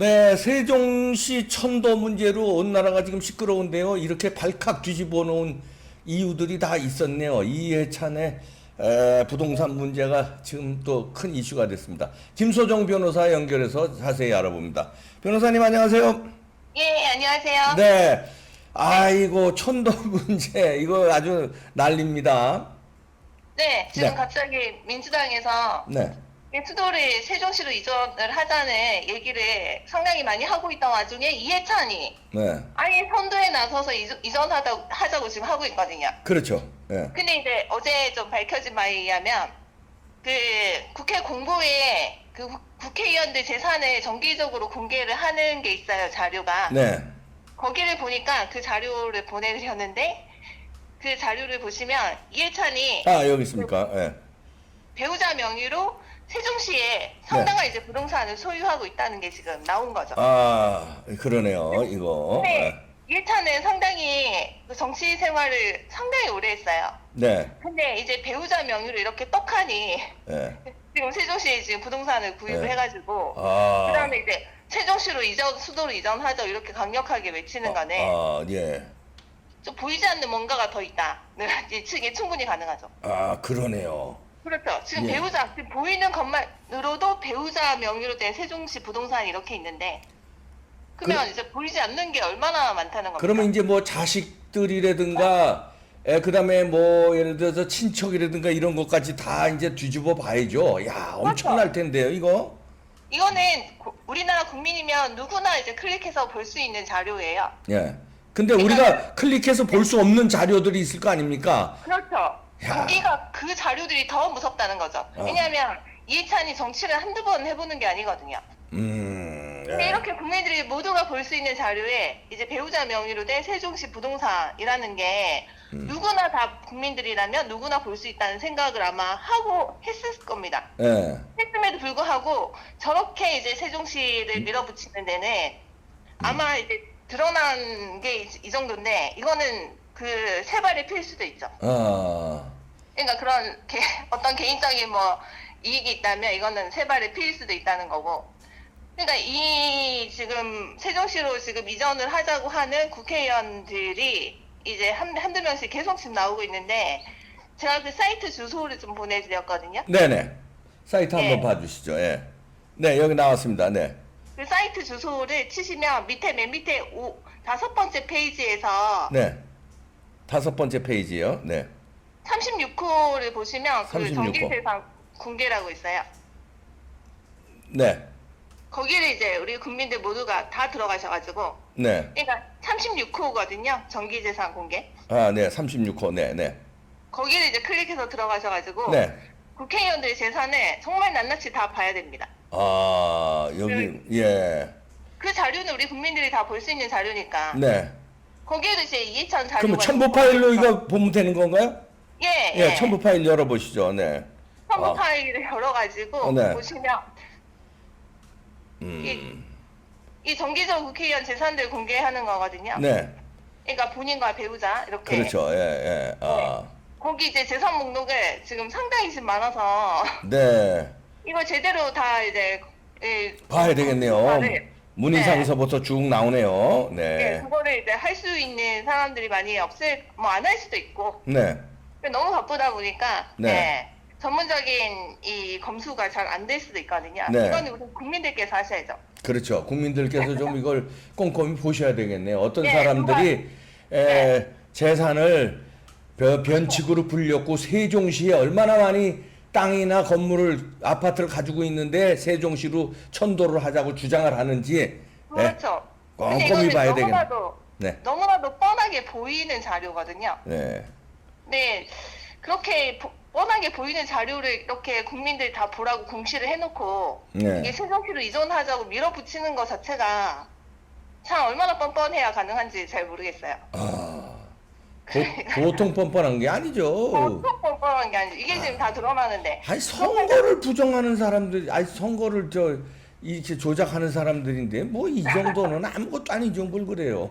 네, 세종시 천도 문제로 온 나라가 지금 시끄러운데요. 이렇게 발칵 뒤집어 놓은 이유들이 다 있었네요. 이해찬의 부동산 문제가 지금 또 큰 이슈가 됐습니다. 김소정 변호사 연결해서 자세히 알아봅니다. 변호사님 안녕하세요. 예, 안녕하세요. 네, 아이고 천도 문제 이거 아주 난립니다. 네, 지금 네. 갑자기 민주당에서 네, 수도를 세종시로 이전을 하자는 얘기를 상당히 많이 하고 있던 와중에 이해찬이 네, 아예 선두에 나서서 하자고 지금 하고 있거든요. 그렇죠. 네, 근데 이제 어제 좀 밝혀진 바에 의하면 그 국회 공보에 그 국회의원들 재산을 정기적으로 공개를 하는 게 있어요, 자료가. 네, 거기를 보니까 그 자료를 보내주셨는데 그 자료를 보시면 이해찬이 아 여기 있습니까? 네. 배우자 명의로 세종시에 상당한 이제 부동산을 소유하고 있다는 게 지금 나온 거죠. 아 그러네요. 이거. 근데 이해찬은 상당히 그 정치 생활을 상당히 오래 했어요. 네, 근데 이제 배우자 명의로 이렇게 떡하니 네. 지금 세종시에 지금 부동산을 구입을 네. 해가지고 아, 그다음에 이제 세종시로 수도로 이전하자 이렇게 강력하게 외치는 거는 예. 좀 보이지 않는 뭔가가 더 있다. 예측이 충분히 가능하죠. 아, 그러네요. 그렇죠. 지금 예. 배우자, 지금 보이는 것만으로도 배우자 명의로 된 세종시 부동산이 이렇게 있는데, 그러면 이제 보이지 않는 게 얼마나 많다는 겁니까? 그러면 이제 뭐 자식들이라든가, 그다음에 뭐 예를 들어서 친척이라든가 이런 것까지 다 이제 뒤집어 봐야죠. 야, 엄청날 텐데요, 이거. 이거는 우리나라 국민이면 누구나 이제 클릭해서 볼 수 있는 자료예요. 예. 근데 우리가 클릭해서 볼 수 없는 자료들이 있을 거 아닙니까? 그렇죠. 야. 거기가 그 자료들이 더 무섭다는 거죠. 왜냐하면 이해찬이 정치를 한두 번 해보는 게 아니거든요. 근데 예. 이렇게 국민들이 모두가 볼 수 있는 자료에 이제 배우자 명의로 된 세종시 부동산이라는 게 누구나 다 국민들이라면 누구나 볼 수 있다는 생각을 아마 하고 했을 겁니다. 예. 했음에도 불구하고 저렇게 이제 세종시를 밀어붙이는 데는 아마 이제 드러난 게 이 정도인데 이거는 그 세발이 필 수도 있죠. 아, 그러니까 그런 어떤 개인적인 뭐 이익이 있다면 이거는 세발이 필 수도 있다는 거고. 그러니까 이 지금 세종시로 지금 이전을 하자고 하는 국회의원들이 이제 한두 명씩 계속 지금 나오고 있는데 제가 그 사이트 주소를 좀 보내드렸거든요. 네네. 사이트 예. 한번 봐주시죠. 예. 네, 여기 나왔습니다. 네. 그 사이트 주소를 치시면 맨 밑에 5번째 페이지에서 네. 5번째 페이지요. 네. 36호를 보시면 그 36호. 정기세상 공개라고 있어요. 네. 거기를 이제 우리 국민들 모두가 다 들어가셔가지고 네. 그러니까 36호거든요. 정기재산 공개. 아, 네. 36호. 네, 네. 거기를 이제 클릭해서 들어가셔가지고 네. 국회의원들의 재산을 정말 낱낱이 다 봐야 됩니다. 아, 여기, 예. 그 자료는 우리 국민들이 다 볼 수 있는 자료니까 네. 거기에도 이제 이해찬 자료가 그러면 첨부 파일로 이거 보면 되는 건가요? 예, 예, 첨부 파일 열어보시죠. 네. 첨부 아. 파일을 열어가지고 네. 보시면 이 정기적 국회의원 재산들 공개하는 거거든요. 네. 그러니까 본인과 배우자 이렇게. 그렇죠. 예, 예. 아. 거기 이제 재산 목록에 지금 상당히 지금 많아서 네. 이거 제대로 다 이제 봐야 되겠네요. 검사를, 문희상서부터 쭉 나오네요. 네. 그거를 이제 할 수 있는 사람들이 많이 뭐 안 할 수도 있고 네. 너무 바쁘다 보니까 네. 전문적인 이 검수가 잘 안 될 수도 있거든요. 네. 이거는 우리 국민들께서 하셔야죠. 그렇죠. 국민들께서 좀 이걸 꼼꼼히 보셔야 되겠네요. 어떤 네, 사람들이 재산을 변칙으로 불렸고 세종시에 얼마나 많이 땅이나 건물을 아파트를 가지고 있는데 세종시로 천도를 하자고 주장을 하는지 그렇죠. 근데 꼼꼼히 이거는 봐야 되겠네요. 네. 너무나도 뻔하게 보이는 자료거든요. 네. 네, 그렇게 뻔하게 보이는 자료를 이렇게 국민들 다 보라고 공시를 해놓고 네. 이게 세종시로 이전하자고 밀어붙이는 것 자체가 참 얼마나 뻔뻔해야 가능한지 잘 모르겠어요. 보통 뻔뻔한 게 아니죠. 보통 뻔뻔한 게 아니죠. 이게 지금 다 드러나는데. 아니 선거를 부정하는 사람들, 아니 선거를 이렇게 조작하는 사람들인데 뭐 이 정도는 아무것도 아니죠. 뭘 그래요.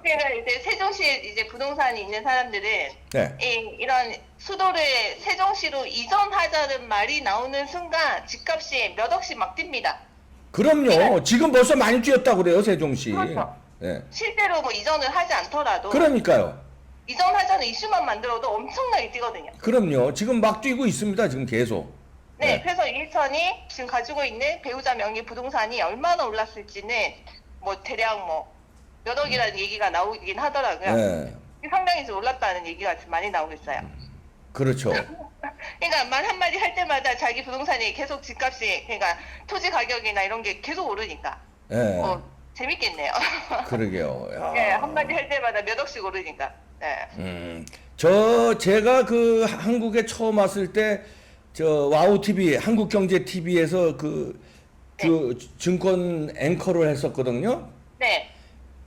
그러니까 이제 세종시에 이제 부동산이 있는 사람들은 네. 이런 수도를 세종시로 이전하자는 말이 나오는 순간 집값이 몇 억씩 막 뜁니다. 그럼요. 지금 벌써 많이 뛰었다고 그래요, 세종시. 그렇죠. 예. 실제로 뭐 이전을 하지 않더라도 그러니까요. 이전하자는 이슈만 만들어도 엄청나게 뛰거든요. 그럼요. 지금 막 뛰고 있습니다. 지금 계속. 네, 네. 그래서 일천이 지금 가지고 있는 배우자 명의 부동산이 얼마나 올랐을지는 뭐 대략 뭐 몇 억이라는 얘기가 나오긴 하더라고요. 네. 상당히 좀 올랐다는 얘기가 지금 많이 나오고 있어요. 그렇죠. 그러니까 말 한마디 할 때마다 자기 부동산이 계속 집값이, 그러니까 토지 가격이나 이런 게 계속 오르니까 예. 재밌겠네요. 그러게요. 야. 네, 한마디 할 때마다 몇 억씩 오르니까. 네. 제가 그 한국에 처음 왔을 때 저 와우 TV 한국경제 TV에서 그 증권 앵커를 했었거든요. 네.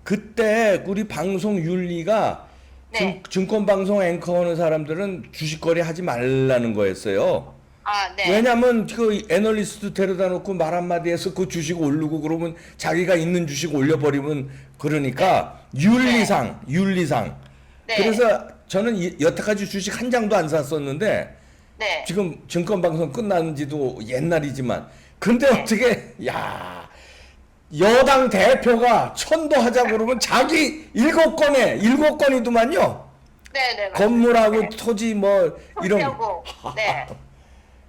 그때 우리 방송 윤리가 네. 증권 방송 앵커하는 사람들은 주식 거래 하지 말라는 거였어요. 아, 네. 왜냐면 그 애널리스트 데려다 놓고 말 한마디 해서 그 주식 오르고 그러면 자기가 있는 주식 올려버리면 그러니까 윤리상. 네. 그래서 저는 여태까지 주식 한 장도 안 샀었는데 네. 지금 증권방송 끝난 지도 옛날이지만 근데 어떻게 야 여당 대표가 천도하자고 그러면 자기 7건이더만요. 네, 네. 건물하고 네. 토지 뭐 이런 토지하고, 네.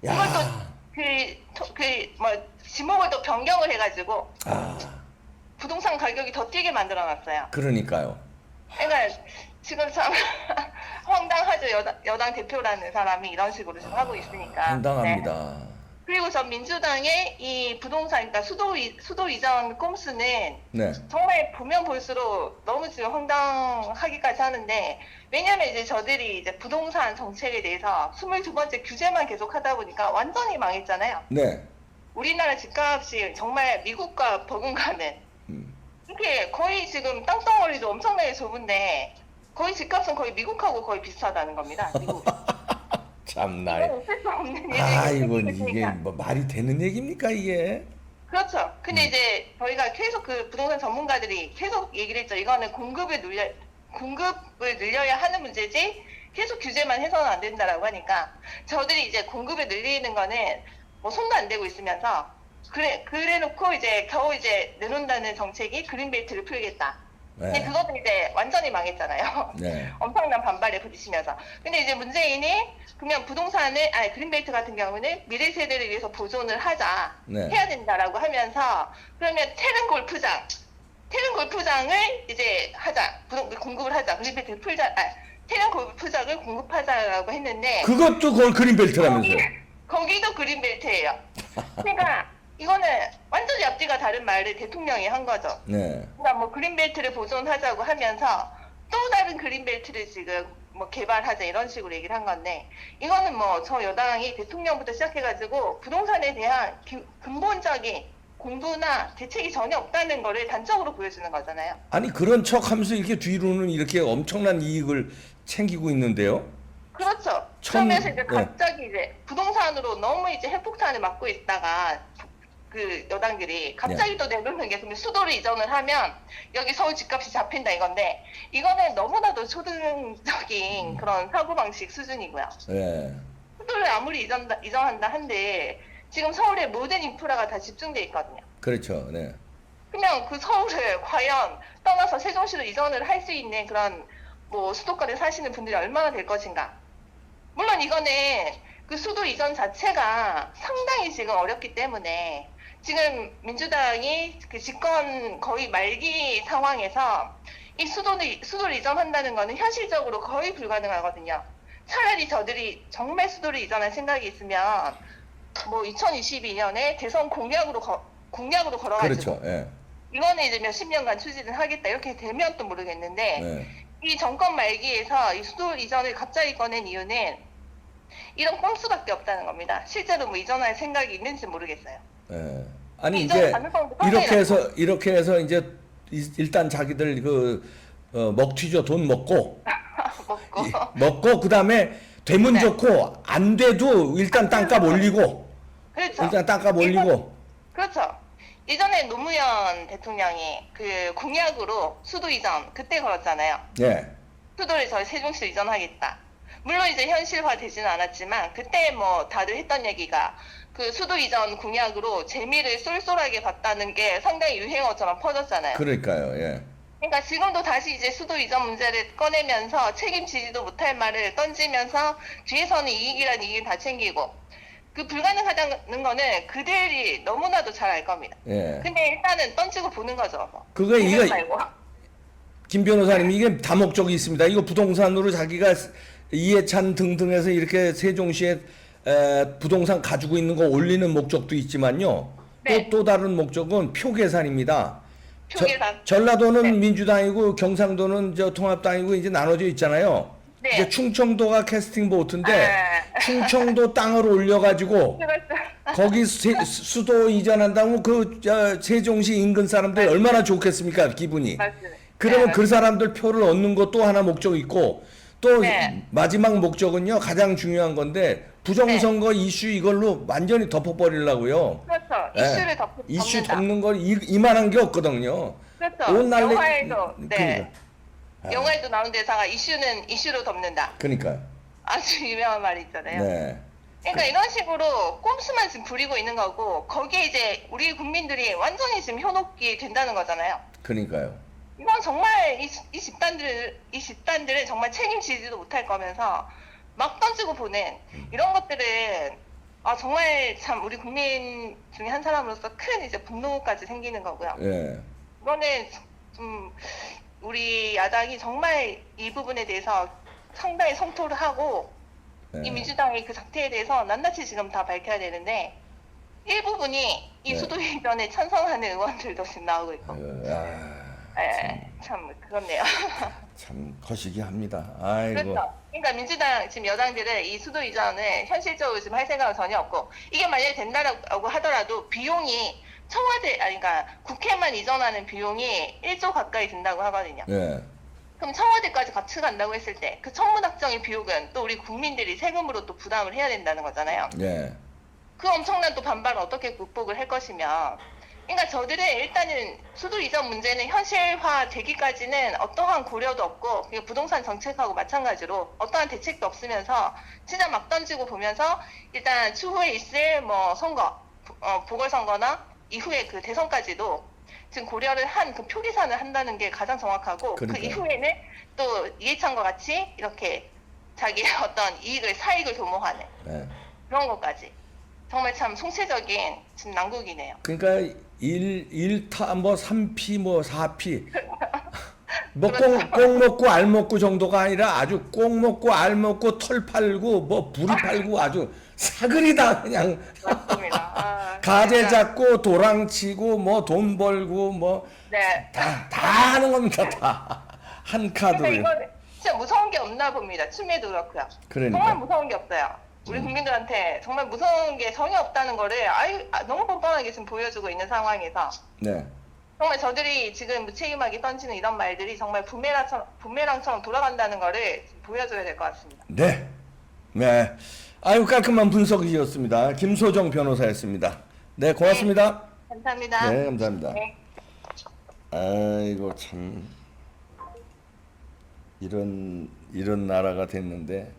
야. 뭐 지목을 또 변경을 해가지고 아, 부동산 가격이 더 뛰게 만들어놨어요. 그러니까요. 그러니까 지금 참 황당하죠. 여당 대표라는 사람이 이런 식으로 지금 하고 있으니까. 네. 황당합니다. 그리고 전 민주당의 이 부동산, 그러니까 수도 이전 꼼수는 네. 정말 보면 볼수록 너무 지금 황당하기까지 하는데, 왜냐면 이제 저들이 이제 부동산 정책에 대해서 22번째 규제만 계속 하다 보니까 완전히 망했잖아요. 네. 우리나라 집값이 정말 미국과 버금가는, 음. 이렇게 거의 지금 땅덩어리도 엄청나게 좁은데 거의 집값은 거의 미국하고 거의 비슷하다는 겁니다. 미국. 참나. 이건 어쩔 수 없는 일이에요. 아이고 이게 그러니까. 뭐 말이 되는 얘기입니까 이게? 그렇죠. 근데 이제 저희가 계속 그 부동산 전문가들이 계속 얘기를 했죠. 이거는 공급을 늘려야 하는 문제지 계속 규제만 해서는 안 된다라고 하니까, 저들이 이제 공급을 늘리는 거는 뭐 손도 안 대고 있으면서 그래 놓고 이제 겨우 이제 내놓는다는 정책이 그린벨트를 풀겠다. 근데 네. 그것도 이제 완전히 망했잖아요. 네. 엄청난 반발에 부딪히면서. 근데 이제 문재인이 그러면 그린벨트 같은 경우는 미래 세대를 위해서 보존을 네. 해야 된다라고 하면서, 그러면 테른 골프장을 이제 공급을 하자. 그린벨트를 풀자. 테른 골프장을 공급하자라고 했는데, 그것도 그걸 그린벨트라면서요. 거기도 그린벨트예요. 그러니까 이거는 완전히 앞뒤가 다른 말을 대통령이 한 거죠. 네. 그러니까 뭐 그린벨트를 보존하자고 하면서 또 다른 그린벨트를 지금 뭐 개발하자 이런 식으로 얘기를 한 건데, 이거는 뭐 저 여당이 대통령부터 시작해가지고 부동산에 대한 근본적인 공부나 대책이 전혀 없다는 거를 단적으로 보여주는 거잖아요. 아니 그런 척하면서 이렇게 뒤로는 이렇게 엄청난 이익을 챙기고 있는데요. 그렇죠. 그러면서 이제 갑자기 이제 부동산으로 너무 이제 핵폭탄을 맞고 있다가 그 여당들이 갑자기 또 내놓는 게, 그러면 수도를 이전을 하면 여기 서울 집값이 잡힌다 이건데, 이거는 너무나도 초등적인 그런 사고방식 수준이고요. 네. 수도를 아무리 이전한다 한데 지금 서울에 모든 인프라가 다 집중돼 있거든요. 그렇죠. 네. 그냥 그 서울을 과연 떠나서 세종시로 이전을 할 수 있는 그런 뭐 수도권에 사시는 분들이 얼마나 될 것인가. 물론 이거는 그 수도 이전 자체가 상당히 지금 어렵기 때문에, 지금 민주당이 그 집권 거의 말기 상황에서 이 수도를 이전한다는 거는 현실적으로 거의 불가능하거든요. 차라리 저들이 정말 수도를 이전할 생각이 있으면 뭐 2022년에 대선 공약으로 걸어가지고, 그렇죠. 예. 이거는 이제 몇십 년간 추진을 하겠다 이렇게 되면 또 모르겠는데, 네. 이 정권 말기에서 이 수도 이전을 갑자기 꺼낸 이유는 이런 꼼수밖에 없다는 겁니다. 실제로 뭐 이전할 생각이 있는지 모르겠어요. 예. 아니 이전 이제 가능성도 이렇게 해서 이제 일단 자기들 먹튀죠. 돈 먹고 먹고. 그다음에 되면 네. 좋고 안 돼도 일단 땅값 올리고 그렇죠. 일단 땅값 올리고. 그렇죠. 예전에 노무현 대통령이 그 공약으로 수도 이전 그때 걸었잖아요. 예. 수도를 저희 세종시로 이전하겠다. 물론 이제 현실화 되지는 않았지만 그때 뭐 다들 했던 얘기가 그 수도 이전 공약으로 재미를 쏠쏠하게 봤다는 게 상당히 유행어처럼 퍼졌잖아요. 그러니까요. 예. 그러니까 지금도 다시 이제 수도 이전 문제를 꺼내면서 책임지지도 못할 말을 던지면서 뒤에서는 이익이란 이익을 다 챙기고 그 불가능하다는 거는 그들이 너무나도 잘 알 겁니다. 예. 근데 일단은 던지고 보는 거죠. 그거 이거 말고. 김 변호사님 이게 다목적이 있습니다. 이거 부동산으로 자기가 이해찬 등등해서 이렇게 세종시에 부동산 가지고 있는 거 올리는 목적도 있지만요. 네. 또 다른 목적은 표 계산입니다. 표계산. 전라도는 네. 민주당이고 경상도는 저 통합당이고 이제 나눠져 있잖아요. 네. 이제 충청도가 캐스팅 보트인데 아. 충청도 땅을 올려가지고 그렇죠. 거기 수도 이전한다면 세종시 인근 사람들 얼마나 좋겠습니까 기분이. 맞습니다. 그러면 네, 그 사람들 표를 얻는 것도 하나 목적이 있고 또 네. 마지막 목적은요 가장 중요한 건데 부정선거 이슈 이걸로 완전히 덮어버리려고요. 그렇죠. 예. 이슈를 이슈 덮는다. 덮는 건 이만한 게 없거든요. 그렇죠. 온 날래- 영화에도 네. 그러니까. 아. 영화에도 나온 대사가 이슈는 이슈로 덮는다. 그러니까요. 아주 유명한 말이 있잖아요. 네. 그러니까 이런 식으로 꼼수만 지금 부리고 있는 거고 거기에 이제 우리 국민들이 완전히 지금 현혹이 된다는 거잖아요. 그러니까요. 이건 정말 이 집단들은 정말 책임지지도 못할 거면서 막 던지고 보는 이런 것들은 아 정말 참 우리 국민 중에 한 사람으로서 큰 이제 분노까지 생기는 거고요. 예. 이거는 좀 우리 야당이 정말 이 부분에 대해서 상당히 성토를 하고 이 예. 민주당의 그 작태에 대해서 낱낱이 지금 다 밝혀야 되는데 일부분이 이 네. 수도 이전에 찬성하는 의원들도 지금 나오고 있고 참 그렇네요. 참 거시기 합니다. 아이고. 그렇죠. 그러니까 민주당 지금 여당들은 이 수도 이전을 현실적으로 지금 할 생각은 전혀 없고 이게 만약에 된다고 하더라도 비용이 청와대 아니 그러니까 국회만 이전하는 비용이 1조 가까이 든다고 하거든요. 예. 그럼 청와대까지 같이 간다고 했을 때 그 천문학적인 비용은 또 우리 국민들이 세금으로 또 부담을 해야 된다는 거잖아요. 예. 그 엄청난 또 반발을 어떻게 극복을 할 것이며 그러니까 저들은 일단은 수도 이전 문제는 현실화 되기까지는 어떠한 고려도 없고 그냥 부동산 정책하고 마찬가지로 어떠한 대책도 없으면서 진짜 막 던지고 보면서 일단 추후에 있을 뭐 선거 보궐선거나 이후에 그 대선까지도 지금 고려를 한 그 표기산을 한다는 게 가장 정확하고 그러니까요. 그 이후에는 또 이해찬과 같이 이렇게 자기의 어떤 사익을 도모하는 예. 그런 것까지 정말 참 송체적인 지금 난국이네요. 그러니까 1타 뭐 3피 뭐 4피 뭐 그렇죠. 꽁 먹고 알 먹고 정도가 아니라 아주 꽁 먹고 알 먹고 털 팔고 뭐 부리 팔고 아주 사그리다 그냥 맞습니다. 아, 가재 진짜. 잡고 도랑 치고 뭐 돈 벌고 뭐 네. 다 하는 겁니다. 다 한 근데 카드로. 이건 진짜 무서운 게 없나 봅니다. 추미애도 그렇고요. 그러니까. 정말 무서운 게 없어요. 우리 국민들한테 정말 무서운 게 전혀 없다는 거를 너무 뻔뻔하게 지금 보여주고 있는 상황에서 네. 정말 저들이 지금 무책임하게 던지는 이런 말들이 정말 부메랑처럼 돌아간다는 거를 보여줘야 될 것 같습니다. 네. 네. 아유 깔끔한 분석이었습니다. 김소정 변호사였습니다. 네, 고맙습니다. 감사합니다. 네, 감사합니다. 네. 아이고 참 이런 나라가 됐는데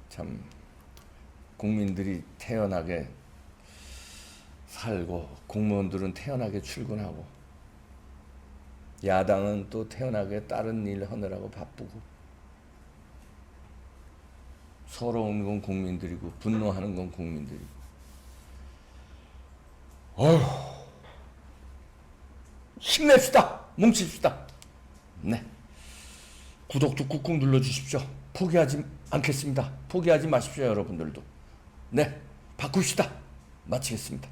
참 국민들이 태연하게 살고 공무원들은 태연하게 출근하고 야당은 또 태연하게 다른 일 하느라고 바쁘고 서러운 건 국민들이고 분노하는 건 국민들이고 어휴 힘냅시다. 뭉칩시다. 네. 구독도 꾹꾹 눌러주십시오. 포기하지 않겠습니다. 포기하지 마십시오, 여러분들도. 네. 바꿉시다. 마치겠습니다.